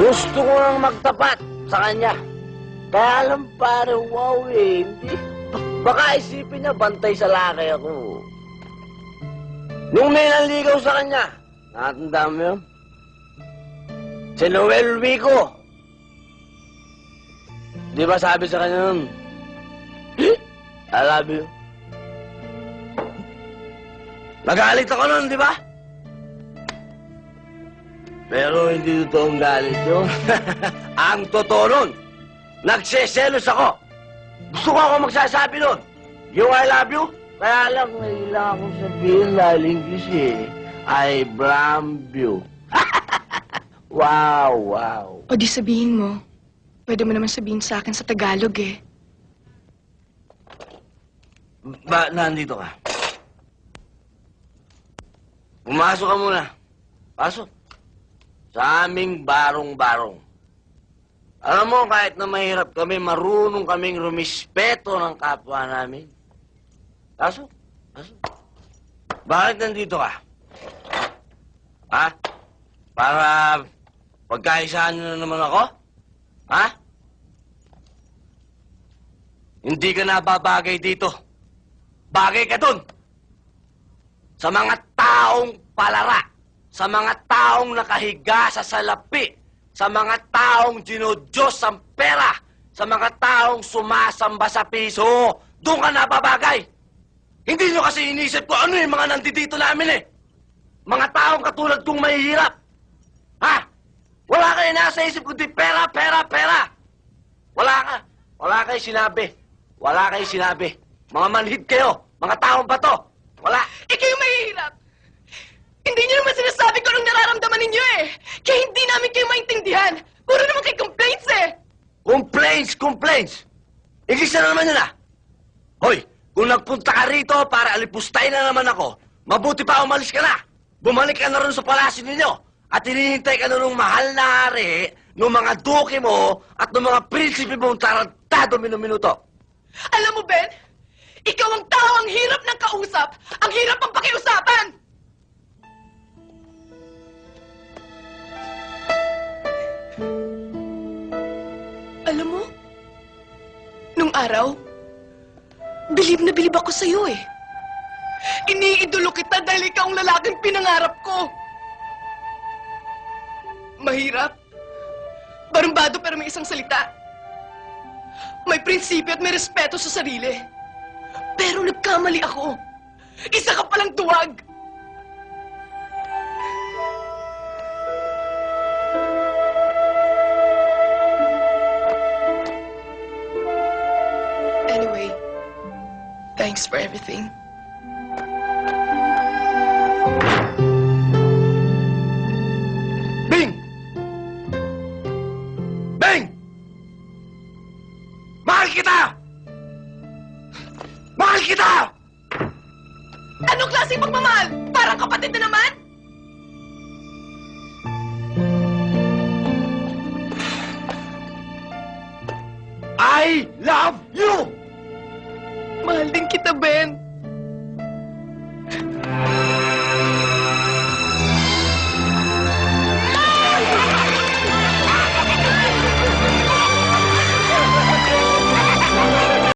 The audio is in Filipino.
Gusto ko lang magtapat sa kanya. Kaya lang pare, wow eh. Hindi. Baka isipin niya bantay sa laki ako. Nung may nanligaw sa kanya, nakatanda mo yun? Si Noel Vico. Di ba sabi sa kanya nun, I love you. Nagalit ako nun, di ba? Pero hindi totoong galit yun. Ang totoo nun, nagseselos ako. Gusto ko ako magsasabi nun. Yung I love you, kaya lang nailang akong sabihin dahil English eh. I blam you. Wow, wow. O di sabihin mo. Pwede mo naman sabihin sa akin sa Tagalog eh. Ba, nandito ka? Pumasok ka muna. Pasok. Sa aming barong-barong. Alam mo, kahit na mahirap kami, marunong kaming rumispeto ng kapwa namin. Pasok. Pasok. Bakit nandito ka? Ha? Para pagkaisahan nyo na naman ako? Ha? Hindi ka nababagay dito. Bagay ka dun. Sa mga taong palara. Sa mga taong nakahiga sa salapi. Sa mga taong dinodiyos ang pera. Sa mga taong sumasamba sa piso. Doon ka nababagay. Hindi nyo kasi inisip ko ano yung mga nandito namin eh. Mga taong katulad kong mahihirap. Ha? Wala kayo nasa isip kundi pera, pera, pera. Wala ka. Wala kayo sinabi. Wala kayo sinabi. Mga manhid kayo. Mga taong bato. Wala. Ikaw yung mahihirap. Hindi niyo naman sinasabi ko anong nararamdaman ninyo eh. Kaya hindi namin kayo maintindihan. Puro naman kayo complaints eh. Complaints, complaints. Igisa na naman yun ah. Hoy, kung nagpunta ka rito para alipustay na naman ako, mabuti pa umalis ka na. Bumalik ka na rin sa palasyo ninyo. At hinihintay ka na nung mahal na hari, nung mga duke mo, at nung mga prinsipe mong tarantado minuto. Alam mo, Ben? Ikaw ang tao ang hirap ng kausap. Ang hirap ang pakiusapan. Alam mo, nung araw, bilib na bilib ako sa'yo eh. Iniidolo kita dahil ikaw ang lalaking pinangarap ko. Mahirap. Barumbado pero may isang salita. May prinsipyo at may respeto sa sarili. Pero nagkamali ako. Isa ka palang duwag. Anyway, thanks for everything. Bing! Bing! Mahal kita! Mahal kita! Anong klaseng pagmamahal? Parang kapatid na naman? I love you! Mahal din kita, Ben.